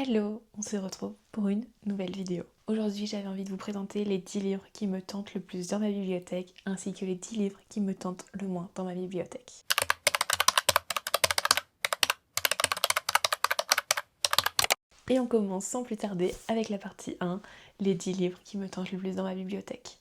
Hello, on se retrouve pour une nouvelle vidéo. Aujourd'hui, j'avais envie de vous présenter les 10 livres qui me tentent le plus dans ma bibliothèque, ainsi que les 10 livres qui me tentent le moins dans ma bibliothèque. Et on commence sans plus tarder avec la partie 1, les 10 livres qui me tentent le plus dans ma bibliothèque.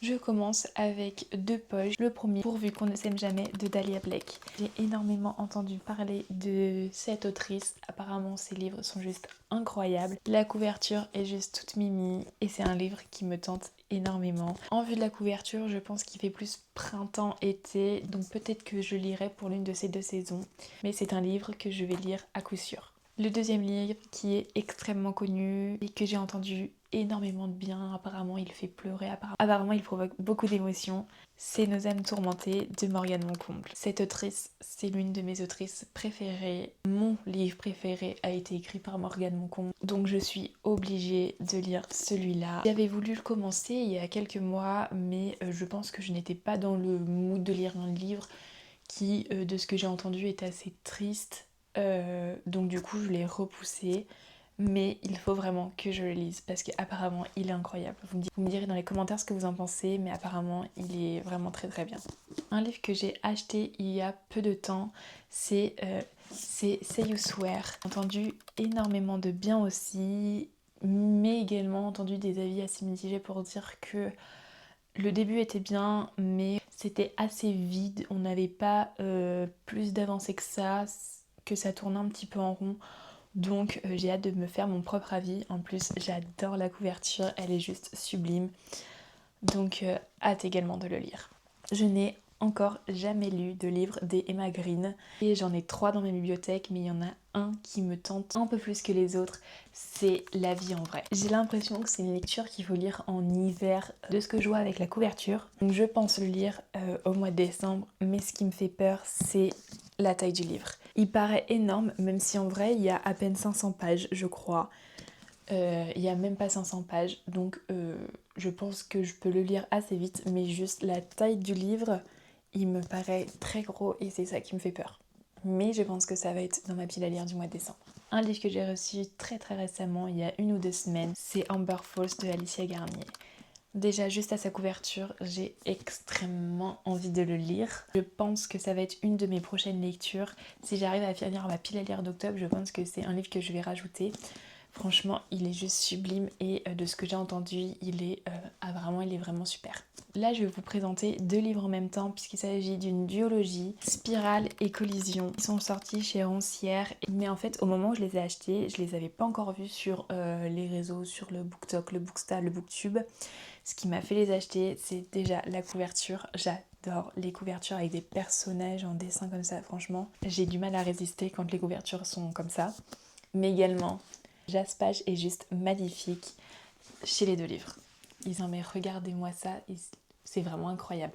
Je commence avec deux poches. Le premier, Pourvu qu'on ne s'aime jamais, de Dahlia Blake. J'ai énormément entendu parler de cette autrice. Apparemment, ses livres sont juste incroyables. La couverture est juste toute mimi et c'est un livre qui me tente énormément. En vue de la couverture, je pense qu'il fait plus printemps-été, donc peut-être que je lirai pour l'une de ces deux saisons. Mais c'est un livre que je vais lire à coup sûr. Le deuxième livre qui est extrêmement connu et que j'ai entendu énormément de bien, apparemment il fait pleurer, apparemment il provoque beaucoup d'émotions, c'est Nos âmes tourmentées de Morgane Moncomble. Cette autrice, c'est l'une de mes autrices préférées. Mon livre préféré a été écrit par Morgane Moncomble, donc je suis obligée de lire celui-là. J'avais voulu le commencer il y a quelques mois, mais je pense que je n'étais pas dans le mood de lire un livre qui, de ce que j'ai entendu, est assez triste. Donc du coup je l'ai repoussé, mais il faut vraiment que je le lise parce qu'apparemment il est incroyable. Vous me direz dans les commentaires ce que vous en pensez, mais apparemment il est vraiment très très bien. Un livre que j'ai acheté il y a peu de temps, c'est Say You Swear. J'ai entendu énormément de bien aussi, mais également entendu des avis assez mitigés pour dire que le début était bien, mais c'était assez vide. On n'avait pas plus d'avancée que ça tournait un petit peu en rond. Donc j'ai hâte de me faire mon propre avis. En plus, j'adore la couverture, elle est juste sublime. Donc hâte également de le lire. Je n'ai encore jamais lu de livre des Emma Green et j'en ai 3 dans ma bibliothèque, mais il y en a un qui me tente un peu plus que les autres, c'est La vie en vrai. J'ai l'impression que c'est une lecture qu'il faut lire en hiver, de ce que je vois avec la couverture. Donc je pense le lire au mois de décembre, mais ce qui me fait peur, c'est la taille du livre. Il paraît énorme, même si en vrai il y a à peine 500 pages, je crois. Il n'y a même pas 500 pages, donc je pense que je peux le lire assez vite, mais juste la taille du livre, il me paraît très gros et c'est ça qui me fait peur. Mais je pense que ça va être dans ma pile à lire du mois de décembre. Un livre que j'ai reçu très très récemment, il y a 1 ou 2 semaines, c'est Amber Falls de Alicia Garnier. Déjà, juste à sa couverture, j'ai extrêmement envie de le lire. Je pense que ça va être une de mes prochaines lectures. Si j'arrive à finir ma pile à lire d'octobre, je pense que c'est un livre que je vais rajouter. Franchement, il est juste sublime et de ce que j'ai entendu, il est vraiment super. Là, je vais vous présenter 2 livres en même temps puisqu'il s'agit d'une duologie, Spirale et Collision. Ils sont sortis chez Roncière, mais en fait, au moment où je les ai achetés, je les avais pas encore vus sur les réseaux, sur le BookTok, le Booksta, le BookTube. Ce qui m'a fait les acheter, c'est déjà la couverture. J'adore les couvertures avec des personnages en dessin comme ça, franchement. J'ai du mal à résister quand les couvertures sont comme ça. Mais également, Jaspage est juste magnifique chez les 2 livres. Ils en mais regardez-moi ça, c'est vraiment incroyable.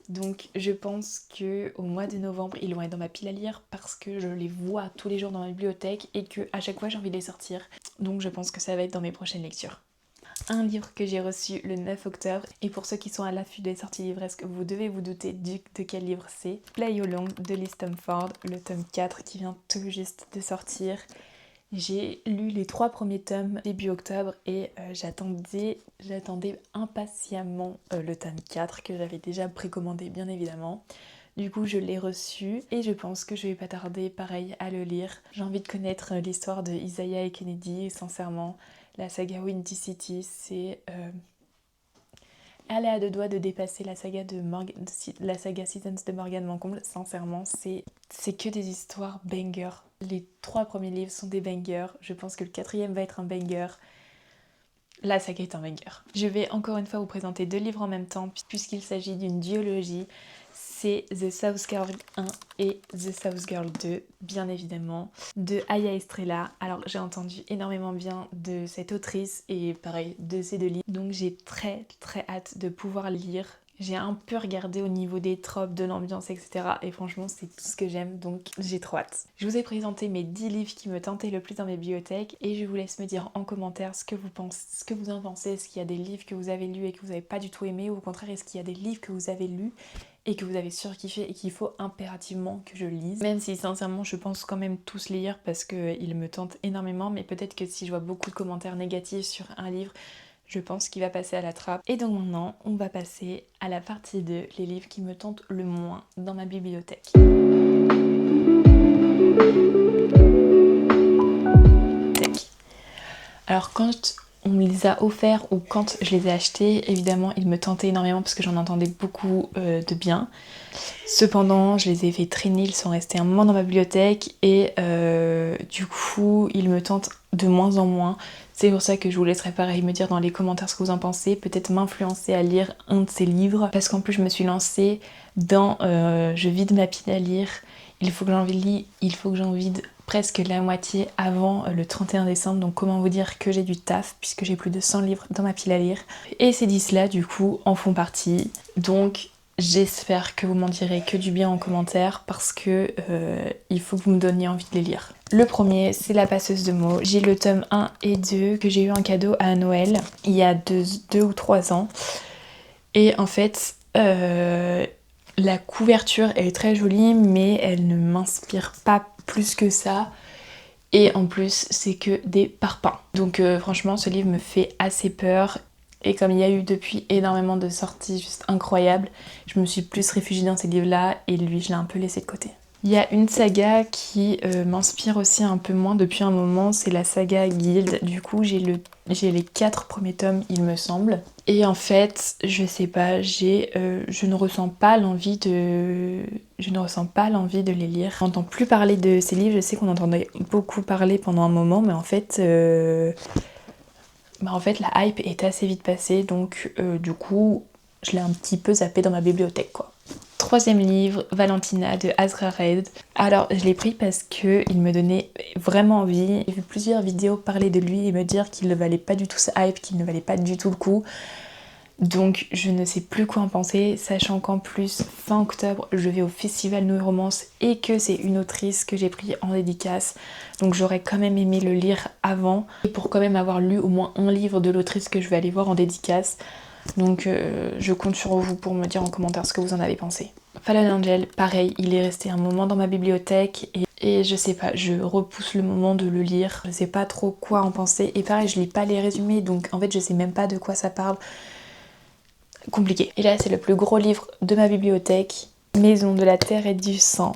Donc je pense que au mois de novembre, ils vont être dans ma pile à lire parce que je les vois tous les jours dans ma bibliothèque et que à chaque fois j'ai envie de les sortir. Donc je pense que ça va être dans mes prochaines lectures. Un livre que j'ai reçu le 9 octobre, et pour ceux qui sont à l'affût des sorties livresques, vous devez vous douter de quel livre c'est. Play Along de Liz Tomford, le tome 4 qui vient tout juste de sortir. J'ai lu les 3 premiers tomes début octobre et j'attendais impatiemment le tome 4 que j'avais déjà précommandé bien évidemment. Du coup je l'ai reçu et je pense que je vais pas tarder pareil à le lire. J'ai envie de connaître l'histoire de Isaiah et Kennedy et sincèrement la saga Windy City c'est... Elle est à 2 doigts de dépasser la saga Seasons de Morgane Moncomble. Sincèrement, c'est que des histoires banger. Les 3 premiers livres sont des bangers. Je pense que le 4e va être un banger. La saga est un banger. Je vais encore une fois vous présenter 2 livres en même temps puisqu'il s'agit d'une duologie. C'est The South Girl 1 et The South Girl 2, bien évidemment, de Aya Estrella. Alors j'ai entendu énormément bien de cette autrice et pareil de ces 2 livres, donc j'ai très très hâte de pouvoir lire. J'ai un peu regardé au niveau des tropes, de l'ambiance, etc. Et franchement, c'est tout ce que j'aime, donc j'ai trop hâte. Je vous ai présenté mes 10 livres qui me tentaient le plus dans mes bibliothèques et je vous laisse me dire en commentaire ce que vous en pensez. Est-ce qu'il y a des livres que vous avez lus et que vous n'avez pas du tout aimé ou au contraire, est-ce qu'il y a des livres que vous avez lus et que vous avez surkiffé et qu'il faut impérativement que je le lise. Même si sincèrement je pense quand même tous les lire parce qu'il me tente énormément, mais peut-être que si je vois beaucoup de commentaires négatifs sur un livre, je pense qu'il va passer à la trappe. Et donc maintenant, on va passer à la partie 2, les livres qui me tentent le moins dans ma bibliothèque. Alors quand on me les a offerts ou quand je les ai achetés, évidemment ils me tentaient énormément parce que j'en entendais beaucoup de bien. Cependant, je les ai fait traîner, ils sont restés un moment dans ma bibliothèque et du coup ils me tentent de moins en moins. C'est pour ça que je vous laisserai pareil me dire dans les commentaires ce que vous en pensez, peut-être m'influencer à lire un de ces livres parce qu'en plus je me suis lancée dans je vide ma pile à lire, il faut que j'en vide presque la moitié avant le 31 décembre, donc comment vous dire que j'ai du taf puisque j'ai plus de 100 livres dans ma pile à lire. Et ces 10 là du coup en font partie, donc j'espère que vous m'en direz que du bien en commentaire parce que il faut que vous me donniez envie de les lire. Le premier, c'est La Passeuse de mots. J'ai le tome 1 et 2 que j'ai eu en cadeau à Noël il y a 2 ou 3 ans. Et en fait, la couverture elle est très jolie mais elle ne m'inspire pas plus que ça. Et en plus, c'est que des parpaings. Donc franchement, ce livre me fait assez peur. Et comme il y a eu depuis énormément de sorties juste incroyables, je me suis plus réfugiée dans ces livres-là et lui, je l'ai un peu laissé de côté. Il y a une saga qui m'inspire aussi un peu moins depuis un moment, c'est la saga Guild. Du coup, j'ai les 4 premiers tomes, il me semble. Et en fait, je sais pas, je ne ressens pas l'envie de les lire. On n'entend plus parler de ces livres, je sais qu'on entendait beaucoup parler pendant un moment, mais en fait, la hype est assez vite passée, donc du coup, je l'ai un petit peu zappé dans ma bibliothèque, quoi. Troisième livre, Valentina de Azra Reid. Alors je l'ai pris parce qu'il me donnait vraiment envie. J'ai vu plusieurs vidéos parler de lui et me dire qu'il ne valait pas du tout sa hype, qu'il ne valait pas du tout le coup. Donc je ne sais plus quoi en penser, sachant qu'en plus fin octobre je vais au festival New Romance et que c'est une autrice que j'ai pris en dédicace. Donc j'aurais quand même aimé le lire avant pour quand même avoir lu au moins un livre de l'autrice que je vais aller voir en dédicace. Donc je compte sur vous pour me dire en commentaire ce que vous en avez pensé. Fallen Angel, pareil, il est resté un moment dans ma bibliothèque et je sais pas, je repousse le moment de le lire. Je sais pas trop quoi en penser et pareil, je lis pas les résumés donc en fait je sais même pas de quoi ça parle. Compliqué. Et là c'est le plus gros livre de ma bibliothèque, Maison de la Terre et du Sang,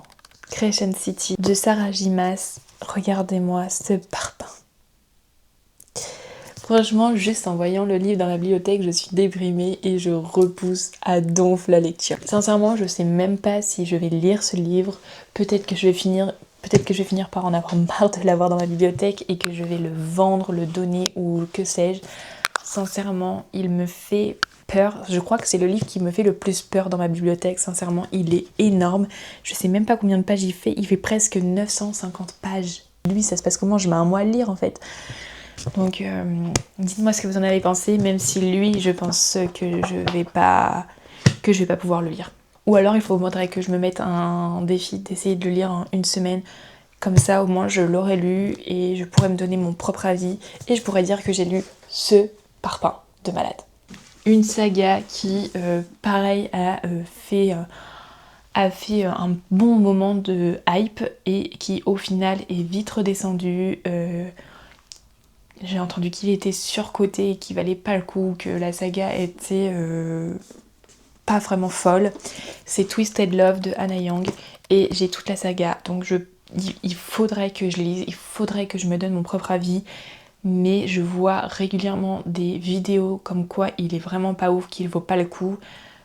Crescent City de Sarah J. Maas. Regardez-moi ce parpaing. Franchement, juste en voyant le livre dans la bibliothèque, je suis déprimée et je repousse à donf la lecture. Sincèrement, je sais même pas si je vais lire ce livre. Peut-être que je vais finir par en avoir marre de l'avoir dans ma bibliothèque et que je vais le vendre, le donner ou que sais-je. Sincèrement, il me fait peur. Je crois que c'est le livre qui me fait le plus peur dans ma bibliothèque. Sincèrement, il est énorme. Je sais même pas combien de pages il fait. Il fait presque 950 pages. Lui, ça se passe comment? Je mets un mois à le lire en fait. Donc dites-moi ce que vous en avez pensé, même si lui je pense que je vais pas pouvoir le lire. Ou alors il faudrait que je me mette un défi d'essayer de le lire en une semaine. Comme ça au moins je l'aurais lu et je pourrais me donner mon propre avis et je pourrais dire que j'ai lu ce parpaing de malade. Une saga qui pareil a fait un bon moment de hype et qui au final est vite redescendu. J'ai entendu qu'il était surcoté et qu'il valait pas le coup, que la saga était pas vraiment folle. C'est Twisted Love de Hannah Young et j'ai toute la saga, donc il faudrait que je lise, il faudrait que je me donne mon propre avis, mais je vois régulièrement des vidéos comme quoi il est vraiment pas ouf, qu'il vaut pas le coup.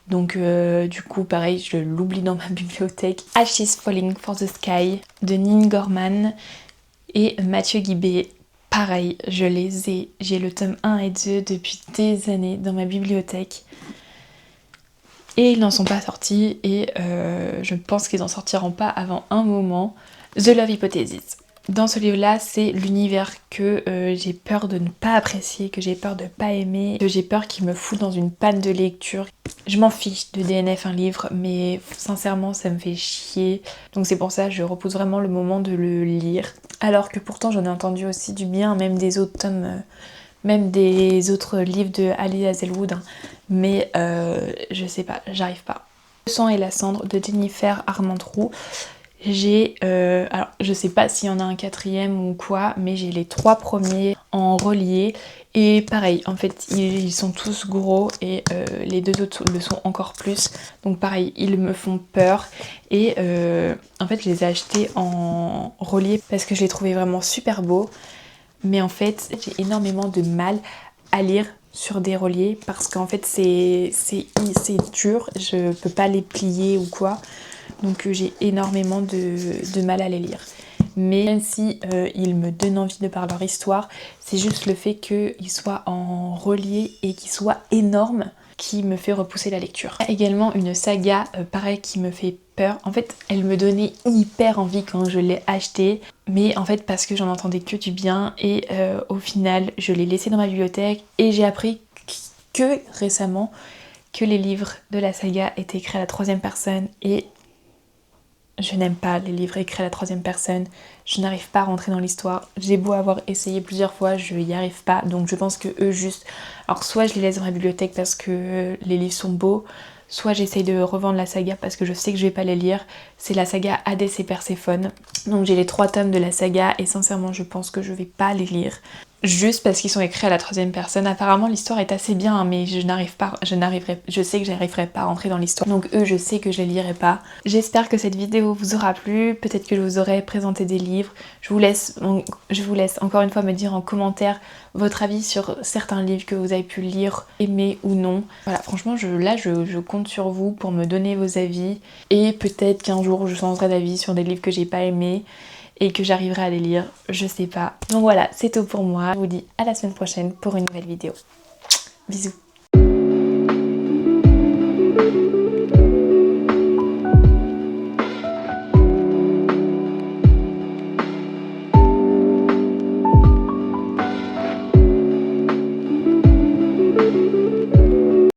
Donc du coup pareil, je l'oublie dans ma bibliothèque. Ashes Falling for the Sky de Nin Gorman et Mathieu Guibé. Pareil, j'ai le tome 1 et 2 depuis des années dans ma bibliothèque. Et ils n'en sont pas sortis et je pense qu'ils n'en sortiront pas avant un moment. The Love Hypothesis. Dans ce livre-là, c'est l'univers que j'ai peur de ne pas apprécier, que j'ai peur de ne pas aimer, que j'ai peur qu'il me fout dans une panne de lecture. Je m'en fiche de DNF un livre, mais sincèrement, ça me fait chier. Donc c'est pour ça que je repousse vraiment le moment de le lire. Alors que pourtant, j'en ai entendu aussi du bien, même des autres tomes, même des autres livres de Ali Hazelwood. Hein. Mais je sais pas, j'arrive pas. Le sang et la cendre de Jennifer Armentrout. J'ai, alors je sais pas s'il y en a un quatrième ou quoi, mais j'ai les 3 premiers en relié. Et pareil, en fait, ils sont tous gros et les 2 autres le sont encore plus. Donc pareil, ils me font peur. Et en fait, je les ai achetés en relié parce que je les trouvais vraiment super beaux. Mais en fait, j'ai énormément de mal à lire sur des reliés parce qu'en fait, c'est dur. Je peux pas les plier ou quoi. Donc j'ai énormément de mal à les lire. Mais même si ils me donnent envie de par leur histoire, c'est juste le fait qu'ils soient en relié et qu'ils soient énormes qui me fait repousser la lecture. Il y a également une saga, pareil, qui me fait peur. En fait, elle me donnait hyper envie quand je l'ai achetée, mais en fait parce que j'en entendais que du bien et au final, je l'ai laissée dans ma bibliothèque et j'ai appris que récemment que les livres de la saga étaient écrits à la 3e personne et je n'aime pas les livres écrits à la 3e personne, je n'arrive pas à rentrer dans l'histoire. J'ai beau avoir essayé plusieurs fois, je n'y arrive pas. Donc je pense que eux juste... Alors soit je les laisse dans ma bibliothèque parce que les livres sont beaux, soit j'essaye de revendre la saga parce que je sais que je vais pas les lire. C'est la saga Hadès et Perséphone. Donc j'ai les 3 tomes de la saga et sincèrement je pense que je vais pas les lire. Juste parce qu'ils sont écrits à la 3e personne. Apparemment l'histoire est assez bien, hein, mais je sais que j'arriverai pas à rentrer dans l'histoire. Donc eux, je sais que je les lirai pas. J'espère que cette vidéo vous aura plu. Peut-être que je vous aurai présenté des livres. Je vous laisse encore une fois me dire en commentaire votre avis sur certains livres que vous avez pu lire, aimer ou non. Voilà, franchement, je compte sur vous pour me donner vos avis. Et peut-être qu'un jour, je changerai d'avis sur des livres que j'ai pas aimés et que j'arriverai à les lire, je sais pas. Donc voilà, c'est tout pour moi. Je vous dis à la semaine prochaine pour une nouvelle vidéo. Bisous.